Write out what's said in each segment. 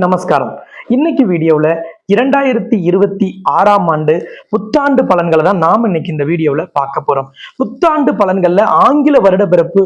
நமஸ்காரம். இன்னைக்கு வீடியோவில் 2026ஆம் ஆண்டு புத்தாண்டு பலன்களை தான் நாம் இன்னைக்கு இந்த வீடியோவில் பார்க்க போறோம். புத்தாண்டு பலன்கள்ல ஆங்கில வருட பிறப்பு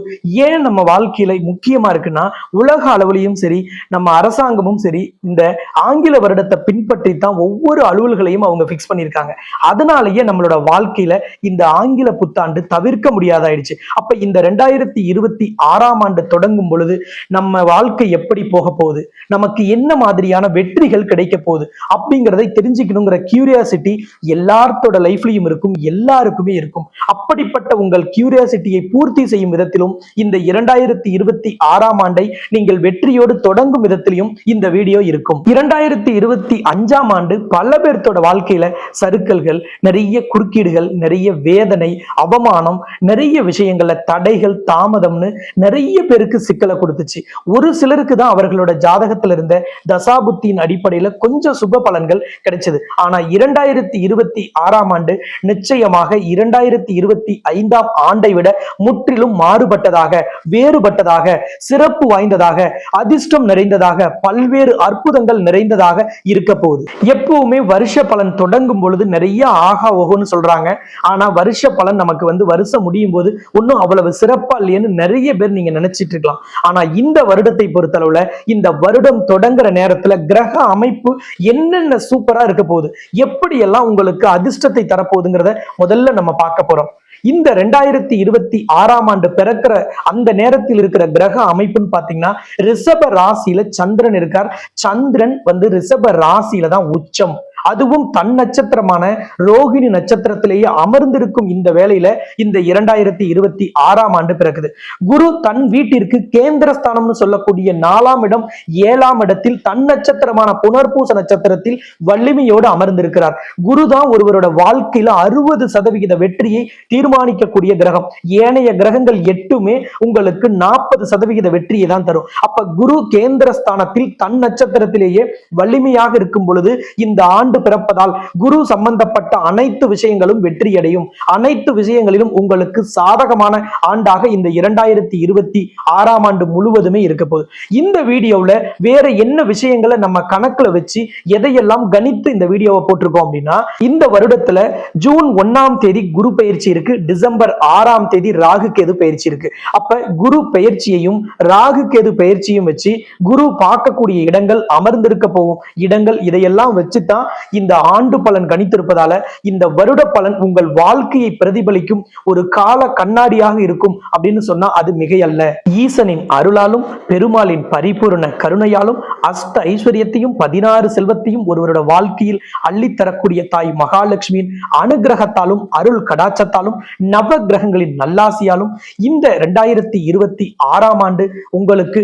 ஏன் நம்ம வாழ்க்கையில முக்கியமா இருக்குன்னா, உலக அளவுலையும் சரி நம்ம அரசாங்கமும் சரி இந்த ஆங்கில வருடத்தை பின்பற்றி தான் ஒவ்வொரு அலுவல்களையும் அவங்க பிக்ஸ் பண்ணியிருக்காங்க. அதனாலேயே நம்மளோட வாழ்க்கையில இந்த ஆங்கில புத்தாண்டு தவிர்க்க முடியாதாயிடுச்சு. அப்ப இந்த 2026ஆம் ஆண்டு தொடங்கும் பொழுது நம்ம வாழ்க்கை எப்படி போக போகுது, நமக்கு என்ன மாதிரியான வெற்றிகள் கிடைக்க போகுது அப்படிங்கிறதை தெரிஞ்சுக்கணுங்கிற கியூரியாசிட்டி எல்லாத்தோட லைஃப்லயும் இருக்கும், எல்லாருக்குமே இருக்கும். அப்படிப்பட்ட உங்கள் கியூரியாசிட்டியை பூர்த்தி செய்யும் விதத்திலும் இந்த 2026ஆம் ஆண்டை நீங்கள் வெற்றியோடு தொடங்கும் விதத்திலும் இந்த வீடியோ இருக்கும். 2025ஆம் ஆண்டு பல பேர்த்தோட வாழ்க்கையில சறுக்கல்கள், நிறைய குறுக்கீடுகள், நிறைய வேதனை, அவமானம், நிறைய விஷயங்கள்ல தடைகள், தாமதம்னு நிறைய பேருக்கு சிக்கலை கொடுத்துச்சு. ஒரு சிலருக்கு தான் அவர்களோட ஜாதகத்துல இருந்த தசாபுத்தியின் அடிப்படையில கொஞ்சம் சுப பலன்கள் கிடைச்சது. ஆனா 2026ஆம் ஆண்டு நிச்சயமாக 2025ஆம் ஆண்டை விட முற்றிலும் மாறுபட்டதாக, வேறுபட்டதாக, சிறப்பு வாய்ந்ததாக, அதிர்ஷ்டம் நிறைந்ததாக, பல்வேறு அற்புதங்கள் நிறைந்ததாக இருக்க போகுது. எப்பவுமே வருஷ பலன் தொடங்கும் பொழுது நிறைய ஆகா ஓகோன்னு சொல்றாங்க. ஆனா வருஷ பலன் நமக்கு வருஷம் முடியும் போது ஒன்னும் அவ்வளவு சிறப்பா இல்லையன்னு நிறைய பேர் நீங்க நினைச்சிட்டு இருக்கலாம். ஆனா இந்த வருடத்தை பொறுத்தளவுல இந்த வருடம் தொடங்குற நேரத்துல கிரக அமைப்பு என்னென்ன சூப்பரா இருக்க போகுது, எப்படி எல்லாம் உங்களுக்கு அதிர்ஷ்டத்தை தரப்போகுதுங்கிறத முதல்ல நம்ம பார்க்க போறோம். இந்த 2026ஆம் ஆண்டு பிறக்கிற அந்த நேரத்தில் இருக்கிற கிரக அமைப்புன்னு பாத்தீங்கன்னா, ரிஷப ராசியில சந்திரன் இருக்கார். சந்திரன் ரிஷப ராசியில தான் உச்சம். அதுவும் தன் நட்சத்திரமான ரோகிணி நட்சத்திரத்திலேயே அமர்ந்திருக்கும் இந்த வேளையில இந்த 2026ஆம் ஆண்டு பிறக்குது. குரு தன் வீட்டிற்கு கேந்திரஸ்தானம்னு சொல்லக்கூடிய 4ஆம் இடம், 7ஆம் இடத்தில் தன் நட்சத்திரமான புனர்பூச நட்சத்திரத்தில் வலிமையோடு அமர்ந்திருக்கிறார். குரு தான் ஒருவரோட வாழ்க்கையில 60% வெற்றியை தீர்மானிக்கக்கூடிய கிரகம். ஏனைய கிரகங்கள் 8மே உங்களுக்கு 40% வெற்றியை தான் தரும். அப்ப குரு கேந்திரஸ்தானத்தில் தன் நட்சத்திரத்திலேயே வலிமையாக இருக்கும் பொழுது இந்த ஆண்டு பிறப்பதால் குரு சம்பந்தப்பட்ட அனைத்து விஷயங்களும் வெற்றியடையும். அனைத்து விஷயங்களிலும் உங்களுக்கு சாதகமான ஆண்டாக இந்த 2026ஆம் ஆண்டு முழுவதுமே இருக்க போகுது. இந்த வீடியோவில் வேற என்ன விஷயங்களை நம்ம கணக்குல வச்சு எதையெல்லாம் கணித்து இந்த வீடியோவை போட்டிருக்கோம் அப்படின்னா, இந்த வருடத்துல ஜூன் 1ஆம் தேதி குரு பயிற்சி இருக்கு, டிசம்பர் 6ஆம் தேதி ராகு கேது பயிற்சி இருக்கு. அப்ப குரு பயிற்சியையும் ராகு கேது பயிற்சியும் வச்சு குரு பார்க்கக்கூடிய இடங்கள், அமர்ந்திருக்க போகும் இடங்கள், இதையெல்லாம் வச்சுதான் இந்த ஆண்டு பலன் கணித்திருப்பதால இந்த வருட பலன் உங்கள் வாழ்க்கையை பிரதிபலிக்கும் ஒரு கால கண்ணாடியாக இருக்கும் அப்படின்னு சொன்னா அது மிகையல்ல. ஈசனின் அருளாலும் பெருமாளின் பரிபூரண கருணையாலும் அஷ்ட ஐஸ்வர்யத்தையும் 16 செல்வத்தையும் ஒருவரோட வாழ்க்கையில் அள்ளித்தரக்கூடிய தாய் மகாலட்சுமியின் அனுகிரகத்தாலும் அருள் கடாட்சத்தாலும் நவ கிரகங்களின் நல்லாசியாலும் இந்த 2026ஆம் ஆண்டு உங்களுக்கு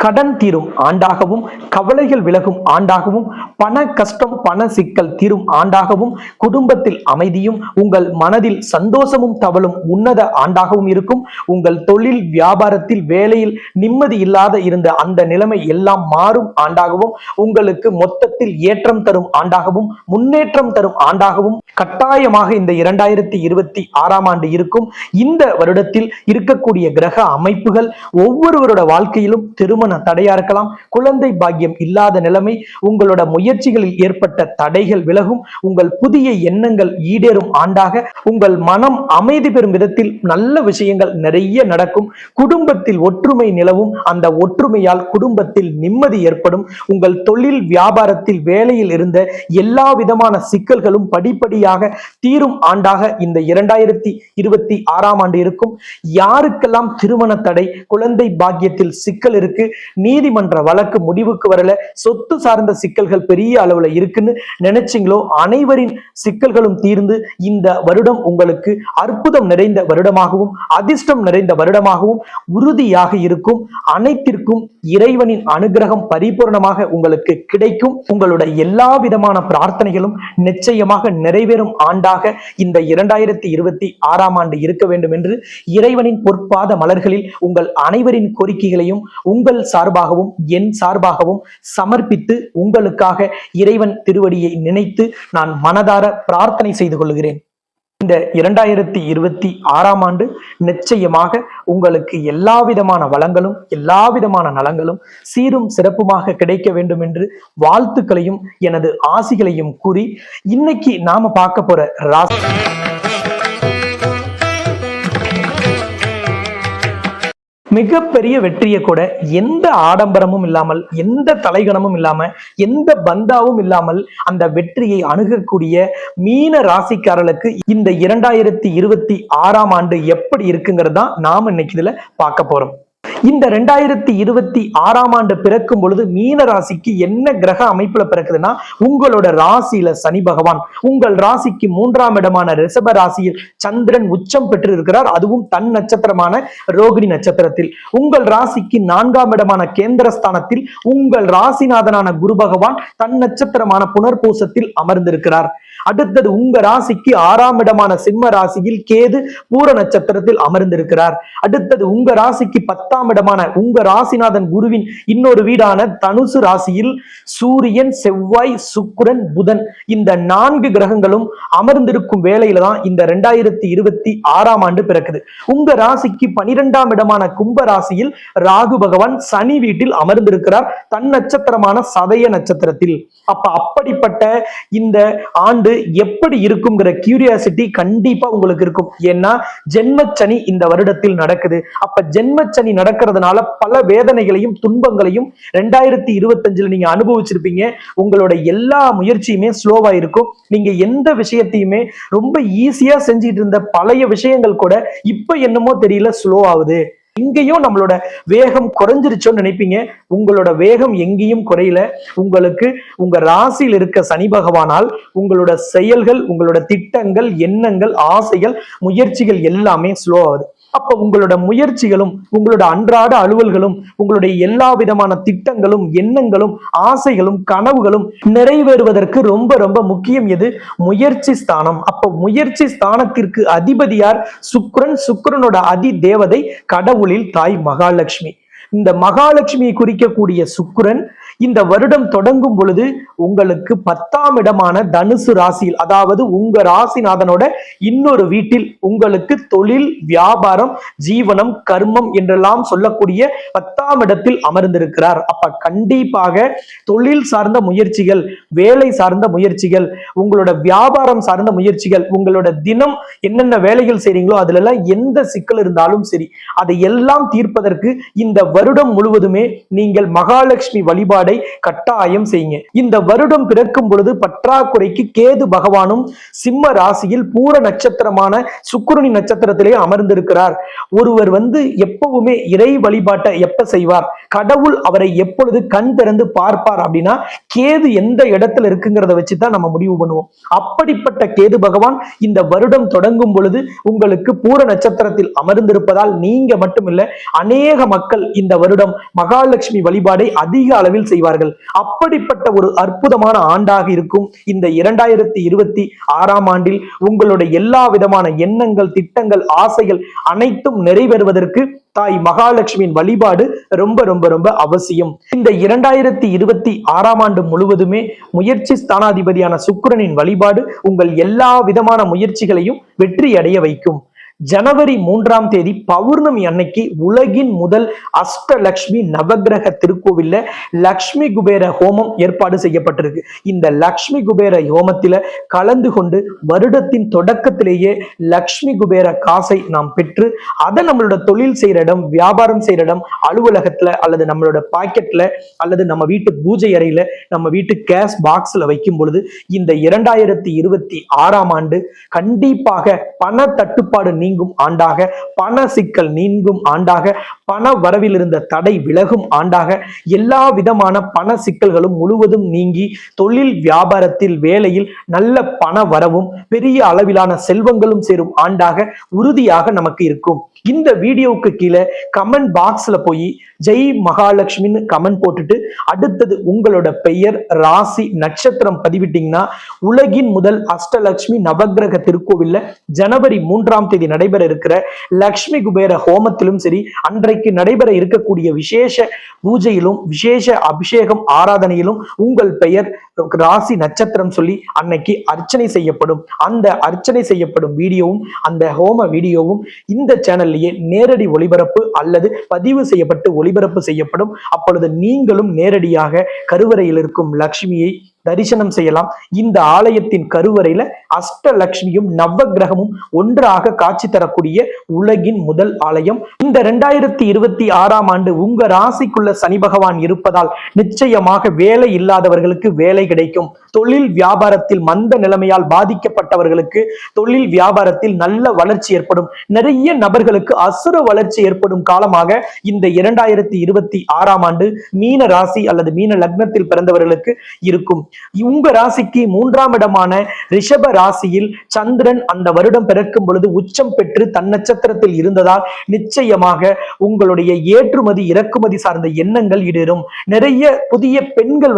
கடன் தீரும் ஆண்டாகவும், கவலைகள் விலகும் ஆண்டாகவும், பண கஷ்டம், பண சிக்கல் தீரும் ஆண்டாகவும், குடும்பத்தில் அமைதியும் உங்கள் மனதில் சந்தோஷமும் தவழும் உன்னத ஆண்டாகவும் இருக்கும். உங்கள் தொழில் வியாபாரத்தில் வேலையில் நிம்மதி இல்லாத இருந்த அந்த நிலைமை எல்லாம் மாறும் ஆண்டாகவும், உங்களுக்கு மொத்தத்தில் ஏற்றம் தரும் ஆண்டாகவும், முன்னேற்றம் தரும் ஆண்டாகவும் கட்டாயமாக இந்த 2026ஆம் ஆண்டு இருக்கும். இந்த வருடத்தில் இருக்கக்கூடிய கிரக அமைப்புகள் ஒவ்வொருவரோட வாழ்க்கையிலும் திருமண தடையா இருக்கலாம், குழந்தை பாக்கியம் இல்லாத நிலைமை, உங்களோட முயற்சிகளில் ஏற்பட்ட தடைகள் விலகும், உங்கள் புதிய எண்ணங்கள் ஈடேறும் ஆண்டாக, உங்கள் மனம் அமைதி பெறும் விதத்தில் நல்ல விஷயங்கள் நிறைய நடக்கும், குடும்பத்தில் ஒற்றுமை நிலவும், அந்த ஒற்றுமையால் குடும்பத்தில் நிம்மதி ஏற்படும், உங்கள் தொழில் வியாபாரத்தில் வேலையில் இருந்த எல்லா விதமான சிக்கல்களும் படிப்படியாக தீரும் ஆண்டாக இந்த 2026ஆம் ஆண்டு இருக்கும். யாருக்கெல்லாம் திருமண தடை, குழந்தை பாக்கியத்தில் சிக்கல் இருக்கு, நீதிமன்ற வழக்கு முடிவுக்கு வரல, சொத்து சார்ந்த சிக்கல்கள் பெரிய அளவுல இருக்குன்னு நினைச்சீங்களோ அனைவரின் சிக்கல்களும் தீர்ந்து இந்த வருடம் உங்களுக்கு அற்புதம் நிறைந்த வருடமாகவும் அதிர்ஷ்டம் நிறைந்த வருடமாகவும் உறுதியாக இருக்கும். அனைத்திற்கும் இறைவனின் அனுகிரகம் பரிபூர்ணமாக உங்களுக்கு கிடைக்கும். உங்களுடைய எல்லா விதமான பிரார்த்தனைகளும் நிச்சயமாக நிறைவேறும் ஆண்டாக இந்த 2026ஆம் ஆண்டு இருக்க வேண்டும் என்று இறைவனின் பொற்பாத மலர்களில் உங்கள் அனைவரின் கோரிக்கைகளையும் உங்கள் சார்பாகவும் என் சார்பாகவும் சமர்ப்பித்து உங்களுக்காக இறைவன் திருவடியை நினைத்து நான் மனதார பிரார்த்தனை செய்து கொள்கிறேன். இந்த 2026ஆம் ஆண்டு நிச்சயமாக உங்களுக்கு எல்லா விதமான வளங்களும் எல்லா விதமான நலங்களும் சீரும் சிறப்புமாக கிடைக்க வேண்டும் என்று வாழ்த்துக்களையும் எனது ஆசிகளையும் கூறி இன்னைக்கு நாம பார்க்க போற ராசி மிகப்பெரிய வெற்றியை கூட எந்த ஆடம்பரமும் இல்லாமல் எந்த தலைகணமும் இல்லாம எந்த பந்தாவும் இல்லாமல் அந்த வெற்றியை அணுகக்கூடிய மீன ராசிக்காரர்களுக்கு இந்த 2026ஆம் ஆண்டு எப்படி இருக்குங்கிறது தான் நாம இன்னைக்கு இதுல பார்க்க போறோம். இந்த 2026ஆம் ஆண்டு பிறக்கும் பொழுது மீன ராசிக்கு என்ன கிரக அமைப்புல பிறக்குதுன்னா, உங்களோட ராசியில சனி பகவான், உங்கள் ராசிக்கு 3ஆம் இடமான ரிஷப ராசியில் சந்திரன் உச்சம் பெற்று இருக்கிறார், அதுவும் தன் நட்சத்திரமான ரோகிணி நட்சத்திரத்தில். உங்கள் ராசிக்கு 4ஆம் இடமான கேந்திரஸ்தானத்தில் உங்கள் ராசிநாதனான குரு பகவான் தன் நட்சத்திரமான புனர்பூசத்தில் அமர்ந்திருக்கிறார். அடுத்தது உங்க ராசிக்கு 6ஆம் இடமான சிம்ம ராசியில் கேது பூர நட்சத்திரத்தில் அமர்ந்திருக்கிறார். அடுத்தது உங்க ராசிக்கு 10ஆம் இடமான உங்க ராசிநாதன் குருவின் இன்னொரு வீடான தனுசு ராசியில் சூரியன், செவ்வாய், சுக்கிரன், புதன் இந்த 4 கிரகங்களும் அமர்ந்திருக்கும் வேளையில தான் இந்த 2026ஆம் ஆண்டு பிறக்குது. உங்க ராசிக்கு 12ஆம் இடமான கும்ப ராசியில் ராகு பகவான் சனி வீட்டில் அமர்ந்திருக்கிறார், தன் நட்சத்திரமான சதய நட்சத்திரத்தில். அப்படிப்பட்ட இந்த ஆண்டு எப்படி இருக்குங்கிற கியூரியாசிட்டி கண்டிப்பா உங்களுக்கு இருக்கும். ஏன்னா ஜென்மச்சனி இந்த வருடத்தில் நடக்குது. ஜென்மச்சனி நடக்கிறதுனால பல வேதனைகளையும் துன்பங்களையும் 2025 நீங்க அனுபவிச்சிருப்பீங்க. உங்களோட எல்லா முயற்சியுமே ஸ்லோவா இருக்கும். நீங்க எந்த விஷயத்தையுமே ரொம்ப ஈஸியா செஞ்சிட்டு இருந்த பழைய விஷயங்கள் கூட இப்ப என்னமோ தெரியல ஸ்லோ ஆகுது. இங்கேயும் நம்மளோட வேகம் குறைஞ்சிருச்சோன்னு நினைப்பீங்க. உங்களோட வேகம் எங்கேயும் குறையல. உங்களுக்கு உங்க ராசியில் இருக்க சனி பகவானால் உங்களோட செயல்கள், உங்களோட திட்டங்கள், எண்ணங்கள், ஆசைகள், முயற்சிகள் எல்லாமே ஸ்லோ ஆகுது. உங்களோட முயற்சிகளும் உங்களோட அன்றாட அலுவல்களும் உங்களுடைய எல்லா விதமான திட்டங்களும், எண்ணங்களும், ஆசைகளும், கனவுகளும் நிறைவேறுவதற்கு ரொம்ப ரொம்ப முக்கியம் எது? முயற்சி ஸ்தானம். முயற்சி ஸ்தானத்திற்கு அதிபதியார் சுக்கிரன். சுக்கிரனோட அதி தேவதை கடவுளில் தாய் மகாலட்சுமி. இந்த மகாலட்சுமியை குறிக்கக்கூடிய சுக்கிரன் இந்த வருடம் தொடங்கும் பொழுது உங்களுக்கு 10ஆம் இடமான தனுசு ராசியில், அதாவது உங்க ராசிநாதனோட இன்னொரு வீட்டில் உங்களுக்கு தொழில், வியாபாரம், ஜீவனம், கர்மம் என்றெல்லாம் சொல்லக்கூடிய 10ஆம் இடத்தில் அமர்ந்திருக்கிறார். கண்டிப்பாக தொழில் சார்ந்த முயற்சிகள், வேலை சார்ந்த முயற்சிகள், உங்களோட வியாபாரம் சார்ந்த முயற்சிகள், உங்களோட தினம் என்னென்ன வேலைகள் செய்றீங்களோ அதுல எல்லாம் எந்த சிக்கல் இருந்தாலும் சரி, அதை எல்லாம் தீர்ப்பதற்கு இந்த வருடம் முழுவதுமே நீங்கள் மகாலட்சுமி வழிபாடு கட்டாயம் செய்யுங்க. இந்த வருடம் பிறக்கும் பொழுது பற்றாக்குறைக்கு கேது பகவானும் சிம்ம ராசியில் பூர நட்சத்திரமான சுக்கிரனி நட்சத்திரத்திலே அமர்ந்திருக்கிறார். ஒருவர் எப்பவுமே இறை வழிபாட்டை எப்ப செய்வார்? கடவுள் அவரை எப்பொழுது கண் திறந்து பார்ப்பார் அப்படின்னா, கேது எந்த இடத்துல இருக்குங்கிறத வச்சுதான் நம்ம முடிவு பண்ணுவோம். அப்படிப்பட்ட கேது பகவான் இந்த வருடம் தொடங்கும் பொழுது உங்களுக்கு பூர நட்சத்திரத்தில் அமர்ந்திருப்பதால் நீங்க மட்டுமில்ல, அநேக மக்கள் இந்த வருடம் மகாலட்சுமி வழிபாடை அதிக அளவில் செய்வார்கள். அப்படிப்பட்ட ஒரு அற்புதமான ஆண்டாக இருக்கும் இந்த 2026ஆம் ஆண்டில் உங்களுடைய எல்லா விதமான எண்ணங்கள், திட்டங்கள், ஆசைகள் அனைத்தும் நிறைவேறுவதற்கு தாய் மகாலட்சுமியின் வழிபாடு ரொம்ப ரொம்ப ரொம்ப அவசியம். இந்த 2026ஆம் ஆண்டு முழுவதுமே முயற்சி ஸ்தானாதிபதியான சுக்கிரனின் வழிபாடு உங்கள் எல்லா விதமான முயற்சிகளையும் வெற்றி அடைய வைக்கும். ஜனவரி 3ஆம் தேதி பௌர்ணமி அன்னைக்கு உலகின் முதல் அஷ்டலட்சுமி நவகிரக திருக்கோவில்ல லக்ஷ்மி குபேர ஹோமம் ஏற்பாடு செய்யப்பட்டிருக்கு. இந்த லக்ஷ்மி குபேர ஹோமத்தில கலந்து கொண்டு வருடத்தின் தொடக்கத்திலேயே லக்ஷ்மி குபேர காசை நாம் பெற்று அதை நம்மளோட தொழில் செய்யற இடம், வியாபாரம் செய்யற இடம், அலுவலகத்துல அல்லது நம்மளோட பாக்கெட்ல அல்லது நம்ம வீட்டு பூஜை அறையில, நம்ம வீட்டு கேஷ் பாக்ஸ்ல வைக்கும் பொழுது இந்த 2026ஆம் ஆண்டு கண்டிப்பாக பண தட்டுப்பாடு நீங்கும் ஆண்டாக, பண சிக்கல் நீங்கும் ஆண்டாக, பண வரவில் இருந்த தடை விலகும் ஆண்டாக, எல்லா விதமான பண சிக்கல்களும் முழுவதும் நீங்கி தொழில், வியாபாரத்தில், வேலையில் நல்ல பண வரவும் பெரிய அளவிலான செல்வங்களும் சேரும் ஆண்டாக உறுதியாக நமக்கு இருக்கும். இந்த வீடியோவுக்கு கீழே கமெண்ட் பாக்ஸ்ல போய் ஜெய் மகாலட்சுமின்னு கமெண்ட் போட்டுட்டு அடுத்தது உங்களோட பெயர், ராசி, நட்சத்திரம் பதிவிட்டீங்கன்னா உலகின் முதல் அஷ்டலட்சுமி நவகிரக திருக்கோவில்ல ஜனவரி 3ஆம் தேதி நடைபெற இருக்கிற லக்ஷ்மி குபேர ஹோமத்திலும் சரி, அன்றைக்கு நடைபெற இருக்கக்கூடிய விசேஷ பூஜையிலும் விசேஷ அபிஷேகம் ஆராதனையிலும் உங்கள் பெயர், ராசி, நட்சத்திரம் சொல்லி அன்னைக்கு அர்ச்சனை செய்யப்படும். அந்த அர்ச்சனை செய்யப்படும் வீடியோவும் அந்த ஹோம வீடியோவும் இந்த சேனல்லையே நேரடி ஒளிபரப்பு அல்லது பதிவு செய்யப்பட்டு ஒளிபரப்பு செய்யப்படும். அப்பொழுது நீங்களும் நேரடியாக கருவறையில் இருக்கும் லக்ஷ்மியை தரிசனம் செய்யலாம். இந்த ஆலயத்தின் கருவறையில அஷ்டலட்சுமியும் நவகிரகமும் ஒன்றாக காட்சி தரக்கூடிய உலகின் முதல் ஆலயம். இந்த 2026ஆம் ஆண்டு உங்க ராசிக்குள்ள சனி பகவான் இருப்பதால் நிச்சயமாக வேலை இல்லாதவர்களுக்கு வேலை கிடைக்கும். தொழில் வியாபாரத்தில் மந்த நிலைமையால் பாதிக்கப்பட்டவர்களுக்கு தொழில் வியாபாரத்தில் நல்ல வளர்ச்சி ஏற்படும். நிறைய நபர்களுக்கு அசுர வளர்ச்சி ஏற்படும் காலமாக இந்த 2026ஆம் ஆண்டு மீன ராசி அல்லது மீன லக்னத்தில் பிறந்தவர்களுக்கு இருக்கும். உங்க ராசிக்கு 3ஆம் இடமான ரிஷப ராசியில் சந்திரன் அந்த வருடம் பிறக்கும் பொழுது உச்சம் பெற்று தன் நட்சத்திரத்தில் இருந்ததால் நிச்சயமாக உங்களுடைய ஏற்றுமதி இறக்குமதி சார்ந்த எண்ணங்கள் ஈடேறும். நிறைய புதிய பெண்கள்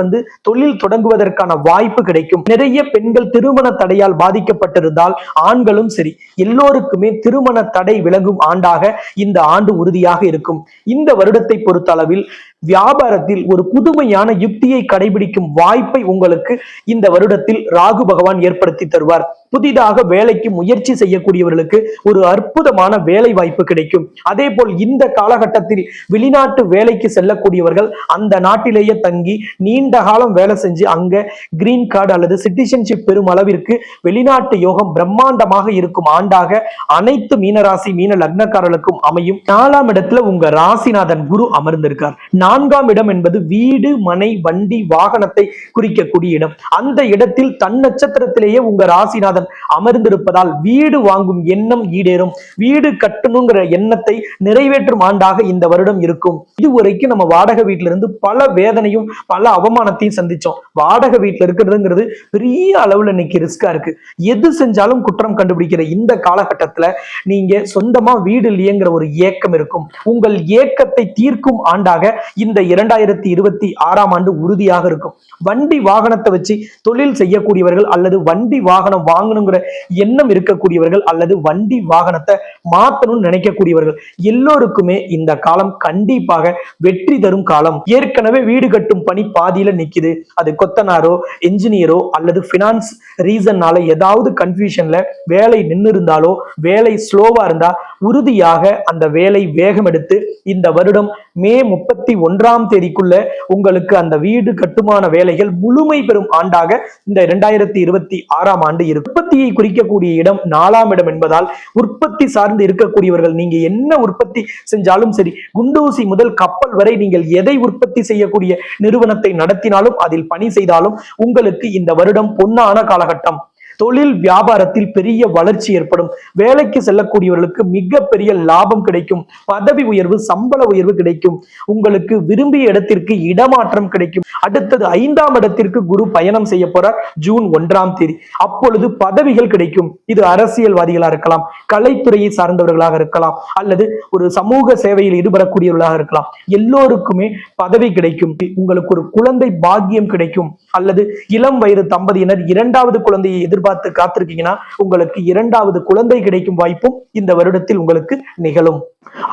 தொழில் தொடங்குவதற்கான வாய்ப்பு கிடைக்கும். நிறைய பெண்கள் திருமண தடையால் பாதிக்கப்பட்டிருந்தால் ஆண்களும் சரி எல்லோருக்குமே திருமண தடை விலகும் ஆண்டாக இந்த ஆண்டு உறுதியாக இருக்கும். இந்த வருடத்தை பொறுத்த அளவில் வியாபாரத்தில் ஒரு புதுமையான யுக்தியை கடைபிடிக்கும் வாய்ப்பை உங்களுக்கு இந்த வருடத்தில் ராகு பகவான் ஏற்படுத்தி தருவார். புதிதாக வேலைக்கு முயற்சி செய்யக்கூடியவர்களுக்கு ஒரு அற்புதமான வேலை வாய்ப்பு கிடைக்கும். அதே போல் இந்த காலகட்டத்தில் வெளிநாட்டு வேலைக்கு செல்லக்கூடியவர்கள் அந்த நாட்டிலேயே தங்கி நீண்ட காலம் வேலை செஞ்சு அங்க கிரீன் கார்டு அல்லது சிட்டிசன்ஷிப் பெறும் அளவிற்கு வெளிநாட்டு யோகம் பிரம்மாண்டமாக இருக்கும் ஆண்டாக அனைத்து மீனராசி மீன லக்னக்காரர்களுக்கும் அமையும். 4ஆம் இடத்துல உங்க ராசிநாதன் குரு அமர்ந்திருக்கார். 4ஆம் இடம் என்பது வீடு, மனை, வண்டி, வாகனத்தை குறிக்கக்கூடிய இடம். அந்த இடத்தில் தன் நட்சத்திரத்திலேயே உங்க ராசிநாதன் அமர்ந்திருப்பதால் வீடு வாங்கும் எண்ணம் ஈடேறும். வீடு கட்டணுங்கிற எண்ணத்தை நிறைவேற்றும் ஆண்டாக இந்த வருடம் இருக்கும். இதுவரைக்கும் நம்ம வாடகை வீட்டில இருந்து பல வேதனையும் பல அவமானத்தையும் சந்திச்சோம். வாடகை வீட்டில் இருக்கிறதுங்கிறது பெரிய அளவுல இன்னைக்கு ரிஸ்கா இருக்கு. எது செஞ்சாலும் குற்றம் கண்டுபிடிக்கிற இந்த காலகட்டத்துல நீங்க சொந்தமா வீடு இல்லையேங்கிற ஒரு ஏக்கம் இருக்கும். உங்கள் ஏக்கத்தை தீர்க்கும் ஆண்டாக இந்த 2026ஆம் ஆண்டு உறுதியாக இருக்கும். வண்டி வாகனத்தை வச்சு தொழில் செய்யக்கூடியவர்கள் அல்லது வண்டி வாகனம் வாங்கணுங்கிற எண்ணம் இருக்கக்கூடியவர்கள் அல்லது வண்டி வாகனத்தை மாத்தணும்னு நினைக்கக்கூடியவர்கள் எல்லோருக்குமே இந்த காலம் கண்டிப்பாக வெற்றி தரும் காலம். ஏற்கனவே வீடு கட்டும் பணி பாதியில நிக்குது. அது கொத்தனாரோ என்ஜினியரோ அல்லது பினான்ஸ் ரீசன்னால ஏதாவது கன்ஃபியூஷன்ல வேலை நின்று இருந்தாலோ வேலை ஸ்லோவா இருந்தா உறுதியாக அந்த வேலை வேகம் எடுத்து இந்த வருடம் மே 31ஆம் தேதிக்குள்ள உங்களுக்கு அந்த வீடு கட்டுமான வேலைகள் முழுமை பெறும் ஆண்டாக இந்த 2026ஆம் ஆண்டு இருக்கும். உற்பத்தியை குறிக்கக்கூடிய இடம் 4ஆம் இடம் என்பதால் உற்பத்தி சார்ந்து இருக்கக்கூடியவர்கள் நீங்க என்ன உற்பத்தி செஞ்சாலும் சரி, குண்டூசி முதல் கப்பல் வரை நீங்கள் எதை உற்பத்தி செய்யக்கூடிய நிறுவனத்தை நடத்தினாலும் அதில் பணி செய்தாலும் உங்களுக்கு இந்த வருடம் பொன்னான காலகட்டம். தொழில் வியாபாரத்தில் பெரிய வளர்ச்சி ஏற்படும். வேலைக்கு செல்லக்கூடியவர்களுக்கு மிகப்பெரிய லாபம் கிடைக்கும். பதவி உயர்வு, சம்பள உயர்வு கிடைக்கும். உங்களுக்கு விரும்பிய இடத்திற்கு இடமாற்றம் கிடைக்கும். அடுத்தது 5ஆம் இடத்திற்கு குரு பயணம் செய்ய போறார் ஜூன் 1ஆம் தேதி. அப்பொழுது பதவிகள் கிடைக்கும். இது அரசியல்வாதிகளாக இருக்கலாம், கலைத்துறையை சார்ந்தவர்களாக இருக்கலாம், அல்லது ஒரு சமூக சேவையில் ஈடுபடக்கூடியவர்களாக இருக்கலாம். எல்லோருக்குமே பதவி கிடைக்கும். உங்களுக்கு ஒரு குழந்தை பாக்கியம் கிடைக்கும். அல்லது இளம் வயது தம்பதியினர் 2வது குழந்தையை எதிர்பார்த்து காத்திருக்கீங்கன்னா உங்களுக்கு 2வது குழந்தை கிடைக்கும் வாய்ப்பும் இந்த வருடத்தில் உங்களுக்கு நிகழும்.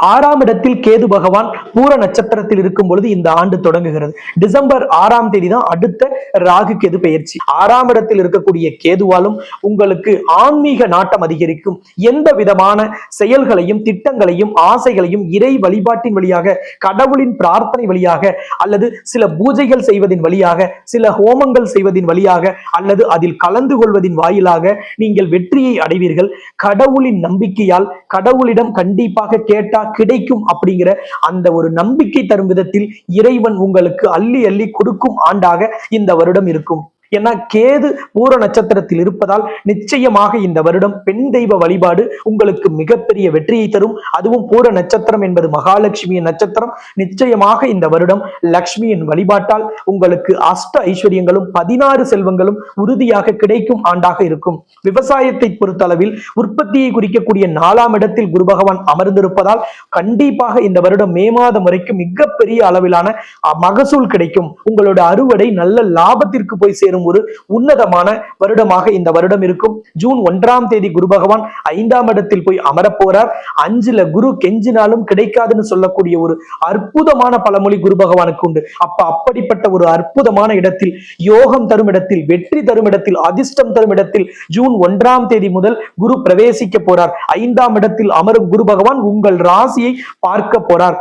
6ஆம் இடத்தில் கேது பகவான் பூர நட்சத்திரத்தில் இருக்கும் பொழுது இந்த ஆண்டு தொடங்குகிறது. டிசம்பர் 6ஆம் தேதி தான் அடுத்த ராகு கேது பெயர்ச்சி. 6ஆம் இடத்தில் இருக்கக்கூடிய கேதுவாலும் உங்களுக்கு ஆன்மீக நாட்டம் அதிகரிக்கும். எந்த விதமான செயல்களையும் திட்டங்களையும் ஆசைகளையும் இறை வழிபாட்டின் வழியாக, கடவுளின் பிரார்த்தனை வழியாக, அல்லது சில பூஜைகள் செய்வதின் வழியாக, சில ஹோமங்கள் செய்வதின் வழியாக, அல்லது அதில் கலந்து கொள்வதின் வாயிலாக நீங்கள் வெற்றியை அடைவீர்கள். கடவுளின் நம்பிக்கையால் கடவுளிடம் கண்டிப்பாக கேட்டா கிடைக்கும் அப்படிங்கிற அந்த ஒரு நம்பிக்கை தரும் விதத்தில் இறைவன் உங்களுக்கு அள்ளி அள்ளி கொடுக்கும் ஆண்டாக இந்த வருடம் இருக்கும். ஏன்னா கேது பூர நட்சத்திரத்தில் இருப்பதால் நிச்சயமாக இந்த வருடம் பெண் தெய்வ வழிபாடு உங்களுக்கு மிகப்பெரிய வெற்றியை தரும். அதுவும் பூர நட்சத்திரம் என்பது மகாலட்சுமியின் நட்சத்திரம். நிச்சயமாக இந்த வருடம் லட்சுமியின் வழிபாட்டால் உங்களுக்கு அஷ்ட ஐஸ்வர்யங்களும் 16 செல்வங்களும் உறுதியாக கிடைக்கும் ஆண்டாக இருக்கும். விவசாயத்தை பொறுத்தளவில் உற்பத்தியை குறிக்கக்கூடிய 4ஆம் இடத்தில் குரு பகவான் அமர்ந்திருப்பதால் கண்டிப்பாக இந்த வருடம் மே மாதம் வரைக்கும் மிகப்பெரிய அளவிலான மகசூல் கிடைக்கும். உங்களோட அறுவடை நல்ல லாபத்திற்கு போய் சேரும் பெறும் ஒரு உன்னதமான வருடமாக இந்த வருடம் இருக்கும். ஜூன் 1ஆம் தேதி குரு பகவான் 5ஆம் இடத்தில் போய் அமரப்போறார். 5ல குரு கெஞ்சினாலும் கிடைக்காதுன்னு சொல்லக்கூடிய ஒரு அற்புதமான பழமொழி குரு பகவானுக்கு உண்டு. அப்படிப்பட்ட ஒரு அற்புதமான இடத்தில், யோகம் தரும் இடத்தில், வெற்றி தரும் இடத்தில், அதிர்ஷ்டம் தரும் இடத்தில் ஜூன் 1ஆம் தேதி முதல் குரு பிரவேசிக்க போறார். 5ஆம் இடத்தில் அமரும் குரு பகவான் உங்கள் ராசியை பார்க்க போறார்.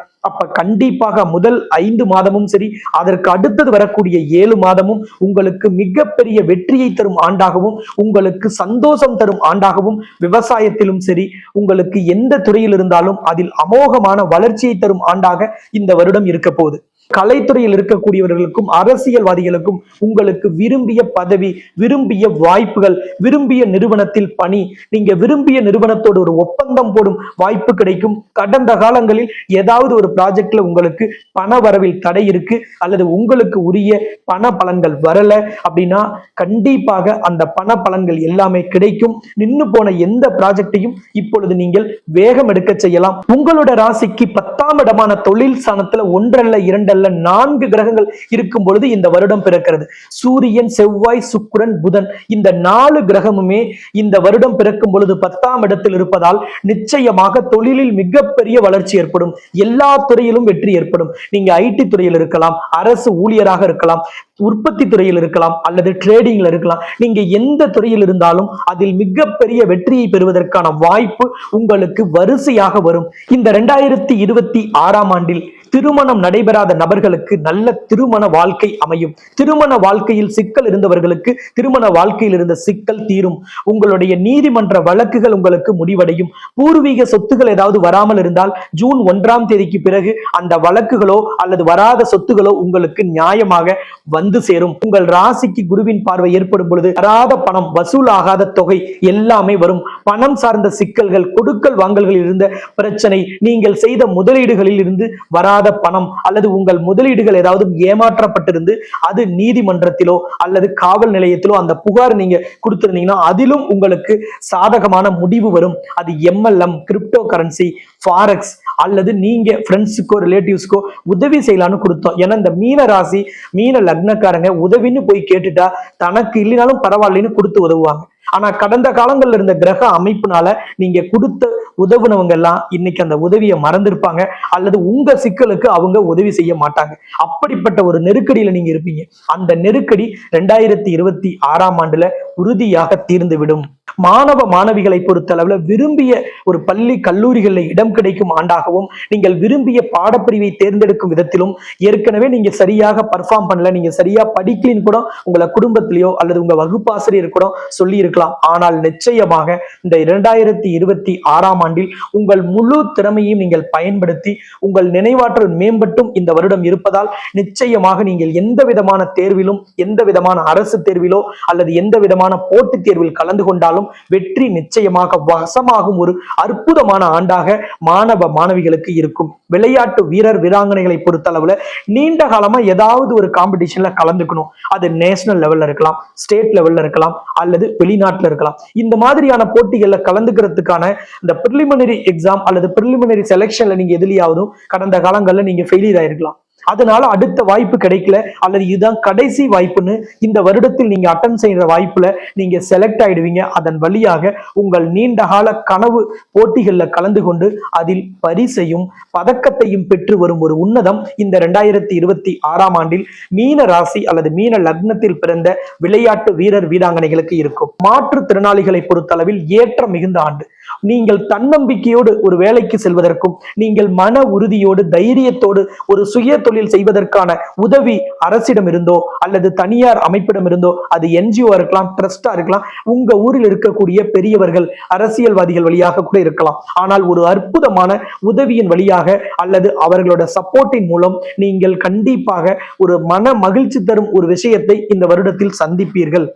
கண்டிப்பாக முதல் 5 மாதமும் சரி, அதற்கு அடுத்தது வரக்கூடிய 7 மாதமும் உங்களுக்கு மிகப்பெரிய வெற்றியை தரும் ஆண்டாகவும், உங்களுக்கு சந்தோஷம் தரும் ஆண்டாகவும், விவசாயத்திலும் சரி, உங்களுக்கு எந்த துறையில் இருந்தாலும் அதில் அமோகமான வளர்ச்சியை தரும் ஆண்டாக இந்த வருடம் இருக்க போகுது. கலைத்துறையில் இருக்கக்கூடியவர்களுக்கும் அரசியல்வாதிகளுக்கும் உங்களுக்கு விரும்பிய பதவி, விரும்பிய வாய்ப்புகள், விரும்பிய நிறுவனத்தில் பணி, நீங்க விரும்பிய நிறுவனத்தோடு ஒரு ஒப்பந்தம் போடும் வாய்ப்பு கிடைக்கும். கடந்த காலங்களில் ஏதாவது ஒரு ப்ராஜெக்ட்ல உங்களுக்கு பண வரவில் தடை இருக்கு, அல்லது உங்களுக்கு உரிய பண பலன்கள் வரல அப்படின்னா கண்டிப்பாக அந்த பண பலன்கள் எல்லாமே கிடைக்கும். நின்னு போன எந்த ப்ராஜெக்டையும் இப்பொழுது நீங்கள் வேகம் எடுக்க செய்யலாம். உங்களோட ராசிக்கு 10ஆம் இடமான தொழில் ஸ்தானத்துல 1 அல்ல 2 அல்ல 4 கிரகங்கள் இருக்கும் பொழுது இந்த வருடம் பிறக்கிறது. சூரியன், செவ்வாய், சுக்கிரன், புதன், இந்த 4 கிரகமுமே இந்த வருடம் பிறக்கும் பொழுது 10ஆம் இடத்தில் இருப்பதால் நிச்சயமாக தொழிலில் மிகப்பெரிய வளர்ச்சி ஏற்படும். எல்லா துறையிலும் வெற்றி ஏற்படும். நீங்க ஐடி துறையில் இருக்கலாம், அரசு ஊழியராக இருக்கலாம், உற்பத்தி துறையில் இருக்கலாம், அல்லது ட்ரேடிங்ல இருக்கலாம். நீங்க எந்த துறையில் இருந்தாலும் அதில் மிகப்பெரிய வெற்றியை பெறுவதற்கான வாய்ப்பு உங்களுக்கு வரிசையாக வரும். இந்த 2026ஆம் ஆண்டில் திருமணம் நடைபெறாத நபர்களுக்கு நல்ல திருமண வாழ்க்கை அமையும். திருமண வாழ்க்கையில் சிக்கல் இருந்தவர்களுக்கு திருமண வாழ்க்கையில் இருந்த சிக்கல் தீரும். உங்களுடைய நீதிமன்ற வழக்குகள் உங்களுக்கு முடிவடையும். பூர்வீக சொத்துகள் ஏதாவது வராமல் இருந்தால் ஜூன் 1ஆம் தேதிக்கு பிறகு அந்த வழக்குகளோ அல்லது வராத சொத்துகளோ உங்களுக்கு நியாயமாக வந்து சேரும். உங்கள் ராசிக்கு குருவின் பார்வை ஏற்படும் பொழுது வராத பணம், வசூலாகாத தொகை எல்லாமே வரும். பணம் சார்ந்த சிக்கல்கள், கொடுக்கல் வாங்கல்களில் இருந்த பிரச்சனை, நீங்கள் செய்த முதலீடுகளில் இருந்து வராத பணம், அல்லது உங்கள் முதலீடுகள் ஏதாவது ஏமாற்றப்பட்டிருந்து அது நீதிமன்றத்திலோ அல்லது காவல் நிலையத்திலோ அந்த புகார் நீங்க கொடுத்திருந்தீங்கன்னா அதிலும் உங்களுக்கு சாதகமான முடிவு வரும். அது MLM, கிரிப்டோ கரன்சி, ஃபாரெக்ஸ், அல்லது நீங்க ஃப்ரெண்ட்ஸுக்கோ ரிலேட்டிவ்ஸ்க்கோ உதவி செய்யலான்னு கொடுத்தோம். ஏன்னா இந்த மீன ராசி, மீன லக்னக்காரங்க உதவின்னு போய் கேட்டுட்டா தனக்கு இல்லைனாலும் பரவாயில்லைன்னு கொடுத்து உதவுவாங்க. ஆனா கடந்த காலங்கள்ல இருந்த கிரக அமைப்புனால நீங்க கொடுத்த உதவுனவங்க எல்லாம் இன்னைக்கு அந்த உதவியை மறந்திருப்பாங்க, அல்லது உங்க சிக்கலுக்கு அவங்க உதவி செய்ய மாட்டாங்க. அப்படிப்பட்ட ஒரு நெருக்கடியில நீங்க இருப்பீங்க. அந்த நெருக்கடி 2026ஆம் ஆண்டுல உறுதியாக தீர்ந்துவிடும். மாணவ மாணவிகளை பொறுத்தளவுல விரும்பிய ஒரு பள்ளி கல்லூரிகளில் இடம் கிடைக்கும் ஆண்டாகவும், நீங்கள் விரும்பிய பாடப்பிரிவை தேர்ந்தெடுக்கும் விதத்திலும், ஏற்கனவே நீங்க சரியாக பர்ஃபார்ம் பண்ணல, நீங்க சரியா படிக்கலின்னு கூட உங்களை குடும்பத்திலேயோ அல்லது உங்க வகுப்பாசிரியர் கூட சொல்லி இருக்கலாம். ஆனால் நிச்சயமாக இந்த 2026ஆம் ஆண்டில் உங்கள் முழு திறமையும் நீங்கள் பயன்படுத்தி உங்கள் நினைவாற்றல் மேம்பட்டும் இந்த வருடம் இருப்பதால் நிச்சயமாக நீங்கள் எந்த விதமான தேர்விலும், எந்த விதமான அரசு தேர்விலோ அல்லது எந்த விதமான போட்டித் தேர்வில் கலந்து கொண்டாலும் வெற்றி நிச்சயமாக வசமாகும் ஒரு அற்புதமான ஆண்டாக மாணவ மாணவிகளுக்கு இருக்கும். விளையாட்டு வீரர் வீராங்கனைகளை பொறுத்தளவுல நீண்ட காலமா ஏதாவது ஒரு காம்படிஷன்ல கலந்துக்கணும். அது நேஷனல் லெவல்ல இருக்கலாம், ஸ்டேட் லெவல்ல இருக்கலாம், அல்லது வெளிநாட்டுல இருக்கலாம். இந்த மாதிரியான போட்டிகள்ல கலந்துக்கிறதுக்கான இந்த பிரிலிமினரி எக்ஸாம் அல்லது பிரிலிமினரி செலெக்ஷன்ல நீங்க எதுலயாவதும் கடந்த காலங்கள்ல நீங்க ஃபெயிலியர் ஆயிருக்கலாம். அதனால அடுத்த வாய்ப்பு கிடைக்கல, அல்லது இதுதான் கடைசி வாய்ப்புன்னு இந்த வருடத்தில் நீங்க அட்டன் செய்யற வாய்ப்புல நீங்க செலக்ட் ஆயிடுவீங்க. அதன் வழியாக உங்கள் நீண்ட கால கனவு போட்டிகள்ல கலந்து கொண்டு அதில் பரிசையும் பதக்கத்தையும் பெற்று வரும் ஒரு உன்னதம் இந்த 2026ஆம் ஆண்டில் மீன ராசி அல்லது மீன லக்னத்தில் பிறந்த விளையாட்டு வீரர் வீராங்கனைகளுக்கு இருக்கும். மாற்றுத்திறனாளிகளை பொறுத்தளவில் ஏற்ற மிகுந்த ஆண்டு. நீங்கள் தன்னம்பிக்கையோடு ஒரு வேலைக்கு செல்வதற்கும், நீங்கள் மன உறுதியோடு தைரியத்தோடு ஒரு சுய தொழில் செய்வதற்கான உதவி அரசிடம் இருந்தோ அல்லது தனியார் அமைப்பிடம் இருந்தோ, அது NGO இருக்கலாம், ட்ரஸ்டா இருக்கலாம், உங்க ஊரில் இருக்கக்கூடிய பெரியவர்கள் அரசியல்வாதிகள் வழியாக கூட இருக்கலாம். ஆனால் ஒரு அற்புதமான உதவியின் வழியாக அல்லது அவர்களோட சப்போர்ட்டின் மூலம் நீங்கள் கண்டிப்பாக ஒரு மன மகிழ்ச்சி தரும் ஒரு விஷயத்தை இந்த வருடத்தில் சந்திப்பீர்கள்.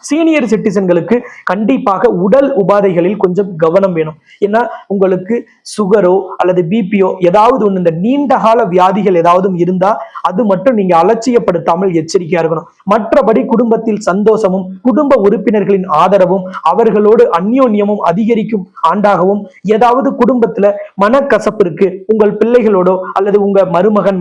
சீனியர் சிட்டிசன்களுக்கு கண்டிப்பாக உடல் உபாதைகளில் கொஞ்சம் கவனம் வேணும். ஏன்னா உங்களுக்கு சுகரோ அல்லது பிபியோ ஏதாவது ஒன்று, இந்த நீண்ட கால வியாதிகள் ஏதாவது இருந்தா அது மட்டும் நீங்க அலட்சியப்படுத்தாமல் எச்சரிக்கையா இருக்கணும். மற்றபடி குடும்பத்தில் சந்தோஷமும் குடும்ப உறுப்பினர்களின் ஆதரவும் அவர்களோடு அந்யோன்யமும் அதிகரிக்கும் ஆண்டாகவும், ஏதாவது குடும்பத்துல மனக்கசப்பு இருக்கு, உங்கள் பிள்ளைகளோடோ அல்லது உங்க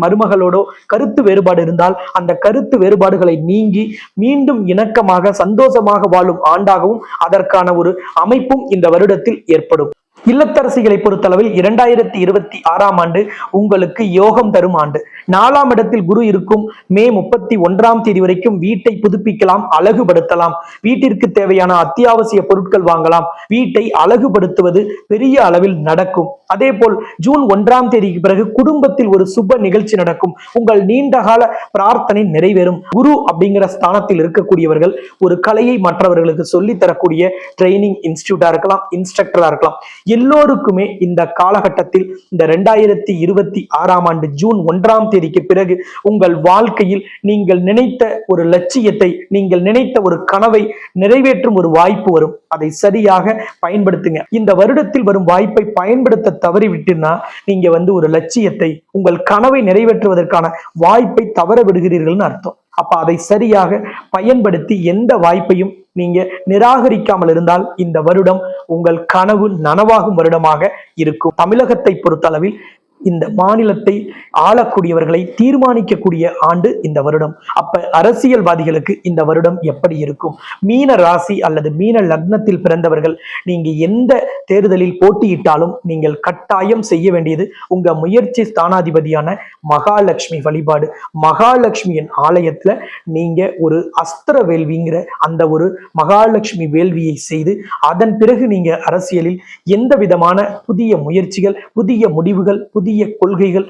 மருமகளோடோ கருத்து வேறுபாடு இருந்தால் அந்த கருத்து வேறுபாடுகளை நீங்கி மீண்டும் இணக்கமாக சந்தோஷமாக வாழும் ஆண்டாகவும் அதற்கான ஒரு அமைப்பும் இந்த வருடத்தில் ஏற்படும். இல்லத்தரசிகளை பொறுத்தளவில் 2026ஆம் ஆண்டு உங்களுக்கு யோகம் தரும் ஆண்டு. 4ஆம் இடத்தில் குரு இருக்கும். மே 31ஆம் தேதி வரைக்கும் வீட்டை புதுப்பிக்கலாம், அழகுபடுத்தலாம், வீட்டிற்கு தேவையான அத்தியாவசிய பொருட்கள் வாங்கலாம், வீட்டை அழகுபடுத்துவது பெரிய அளவில் நடக்கும். அதே போல் ஜூன் 1ஆம் தேதிக்கு பிறகு குடும்பத்தில் ஒரு சுப நிகழ்ச்சி நடக்கும். உங்கள் நீண்டகால பிரார்த்தனை நிறைவேறும். குரு அப்படிங்கிற ஸ்தானத்தில் இருக்கக்கூடியவர்கள் ஒரு கலையை மற்றவர்களுக்கு சொல்லி தரக்கூடிய ட்ரைனிங் இன்ஸ்டிடியூட்டா இருக்கலாம், இன்ஸ்ட்ரக்டரா இருக்கலாம். எல்லோருக்குமே இந்த காலகட்டத்தில் இந்த 2026ஆம் ஆண்டு ஜூன் 1ஆம் தேதிக்கு பிறகு உங்கள் வாழ்க்கையில் நீங்கள் நினைத்த ஒரு லட்சியத்தை, நீங்கள் நினைத்த ஒரு கனவை நிறைவேற்றும் ஒரு வாய்ப்பு வரும். அதை சரியாக பயன்படுத்துங்க. இந்த வருடத்தில் வரும் வாய்ப்பை பயன்படுத்த தவறிவிட்டுனா நீங்க ஒரு லட்சியத்தை, உங்கள் கனவை நிறைவேற்றுவதற்கான வாய்ப்பை தவற விடுகிறீர்கள்னு அர்த்தம். அப்ப அதை சரியாக பயன்படுத்தி எந்த வாய்ப்பையும் நீங்க நிராகரிக்காமல் இருந்தால் இந்த வருடம் உங்கள் கனவு நனவாகும் வருடமாக இருக்கும். தமிழகத்தை பொறுத்தளவில் இந்த மாநிலத்தை ஆளக்கூடியவர்களை தீர்மானிக்கக்கூடிய ஆண்டு இந்த வருடம். அப்ப அரசியல்வாதிகளுக்கு இந்த வருடம் எப்படி இருக்கும்? மீன ராசி அல்லது மீன லக்னத்தில் பிறந்தவர்கள் நீங்க எந்த தேர்தலில் போட்டியிட்டாலும் நீங்கள் கட்டாயம் செய்ய வேண்டியது உங்க முயற்சி ஸ்தானாதிபதியான மகாலட்சுமி வழிபாடு. மகாலட்சுமியின் ஆலயத்துல நீங்க ஒரு அஸ்திர வேள்விங்கிற அந்த ஒரு மகாலட்சுமி வேள்வியை செய்து அதன் பிறகு நீங்க அரசியலில் எந்த விதமான புதிய முயற்சிகள், புதிய முடிவுகள், புதிய கொள்கைகள்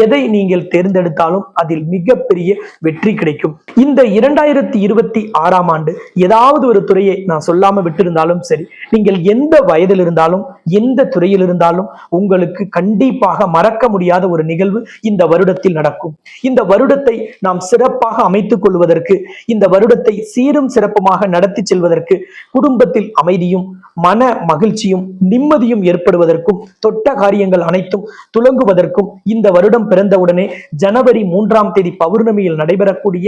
எதை நீங்கள் தேர்ந்தெடுத்தாலும் அதில் மிகப்பெரிய வெற்றி கிடைக்கும். இந்த 2026ஆம் ஆண்டு ஏதாவது ஒரு துறையை நான் சொல்லாம விட்டிருந்தாலும் சரி, நீங்கள் எந்த வயதில் இருந்தாலும் எந்த துறையில் இருந்தாலும் உங்களுக்கு கண்டிப்பாக மறக்க முடியாத ஒரு நிகழ்வு இந்த வருடத்தில் நடக்கும். இந்த வருடத்தை நாம் சிறப்பாக அமைத்துக் கொள்வதற்கு, இந்த வருடத்தை சீரும் சிறப்புமாக நடத்தி செல்வதற்கு, குடும்பத்தில் அமைதியும் மன மகிழ்ச்சியும் நிம்மதியும் ஏற்படுவதற்கும், தொட்ட காரியங்கள் அனைத்தும் துலங்குவதற்கும் இந்த வருடம் பிறந்தவுடனே ஜனவரி 3ஆம் தேதி பௌர்ணமியில் நடைபெறக்கூடிய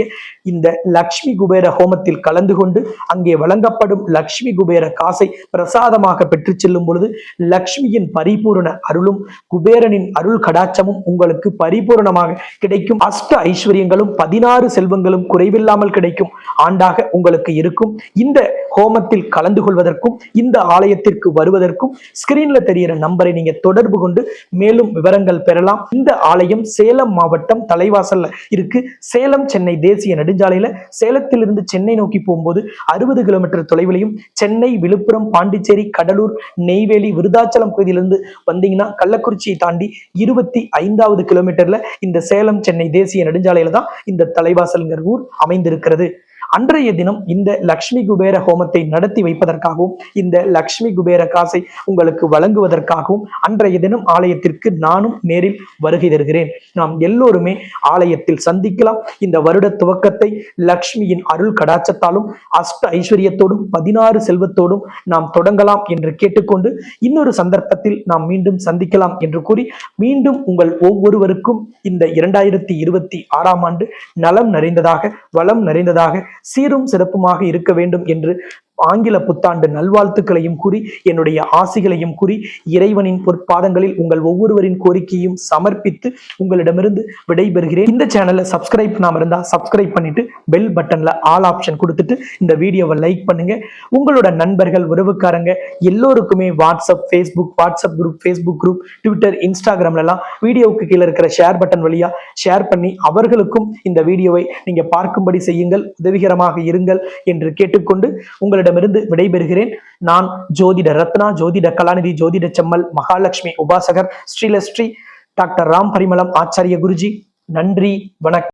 இந்த லக்ஷ்மி குபேர ஹோமத்தில் கலந்து கொண்டு அங்கே வழங்கப்படும் லக்ஷ்மி குபேர காசை பிரசாதமாக பெற்று செல்லும் பொழுது லக்ஷ்மியின் பரிபூரண அருளும் குபேரனின் அருள் கடாட்சமும் உங்களுக்கு பரிபூரணமாக கிடைக்கும். அஷ்ட ஐஸ்வர்யங்களும் 16 செல்வங்களும் குறைவில்லாமல் கிடைக்கும் ஆண்டாக உங்களுக்கு இருக்கும். இந்த ஹோமத்தில் கலந்து கொள்வதற்கும் இந்த ஆலயத்திற்கு வருவதற்கும் ஸ்கிரீன்ல தெரிகிற நம்பரை நீங்க தொடர்பு கொண்டு மேலும் விவரங்கள் பெறலாம். இந்த ஆலயம் சேலம் மாவட்டம் தலைவாசல்ல இருக்கு. சேலம் சென்னை தேசிய நெடுஞ்சாலையில சேலத்திலிருந்து சென்னை நோக்கி போகும்போது 60 கிலோமீட்டர் தொலைவிலையும், சென்னை, விழுப்புரம், பாண்டிச்சேரி, கடலூர், நெய்வேலி, விருதாச்சலம் பகுதியிலிருந்து வந்தீங்கன்னா கள்ளக்குறிச்சியை தாண்டி 25வது கிலோமீட்டர்ல இந்த சேலம் சென்னை தேசிய நெடுஞ்சாலையில தான் இந்த தலைவாசல்ங்கிற ஊர் அமைந்திருக்கிறது. அன்றைய தினம் இந்த லக்ஷ்மி குபேர ஹோமத்தை நடத்தி வைப்பதற்காகவும் இந்த லக்ஷ்மி குபேர காசை உங்களுக்கு வழங்குவதற்காகவும் அன்றைய தினம் ஆலயத்திற்கு நானும் நேரில் வருகை தருகிறேன். நாம் எல்லோருமே ஆலயத்தில் சந்திக்கலாம். இந்த வருட துவக்கத்தை லக்ஷ்மியின் அருள் கடாட்சத்தாலும் அஷ்ட ஐஸ்வர்யத்தோடும் 16 செல்வத்தோடும் நாம் தொடங்கலாம் என்று கேட்டுக்கொண்டு இன்னொரு சந்தர்ப்பத்தில் நாம் மீண்டும் சந்திக்கலாம் என்று கூறி மீண்டும் உங்கள் ஒவ்வொருவருக்கும் இந்த 2026ஆம் ஆண்டு நலம் நிறைந்ததாக, வளம் நிறைந்ததாக, சீரும் சிறப்புமாக இருக்க வேண்டும் என்று ஆங்கில புத்தாண்டு நல்வாழ்த்துக்களையும் கூறி என்னுடைய ஆசிகளையும் கூறி இறைவனின் பொற்பாதங்களில் உங்கள் ஒவ்வொருவரின் கோரிக்கையும் சமர்ப்பித்து உங்களிடமிருந்து விடைபெறுகிறேன். இந்த சேனலை சப்ஸ்கிரைப் பண்ணாம இருந்தா சப்ஸ்கிரைப் பண்ணிட்டு பெல் பட்டன்ல ஆல் ஆப்ஷன் கொடுத்துட்டு இந்த வீடியோவை லைக் பண்ணுங்க. உங்களோட நண்பர்கள், உறவுக்காரங்க எல்லோருக்குமே வாட்ஸ்அப் குரூப், ட்விட்டர், இன்ஸ்டாகிராம்ல எல்லாம் வீடியோவுக்கு கீழே இருக்கிற ஷேர் பட்டன் வழியா ஷேர் பண்ணி அவர்களுக்கும் இந்த வீடியோவை நீங்க பார்க்கும்படி செய்யுங்கள். உதவிகரமாக இருங்கள் என்று கேட்டுக்கொண்டு உங்களிடம் விடைபெறுகிறேன். நான் ஜோதிட ரத்னா, ஜோதிட கலாநிதி, ஜோதிட செம்மல், மகாலட்சுமி உபாசகர், ஸ்ரீலஸ்ரீ டாக்டர் ராம் பரிமளம் ஆச்சாரிய குருஜி. நன்றி, வணக்கம்.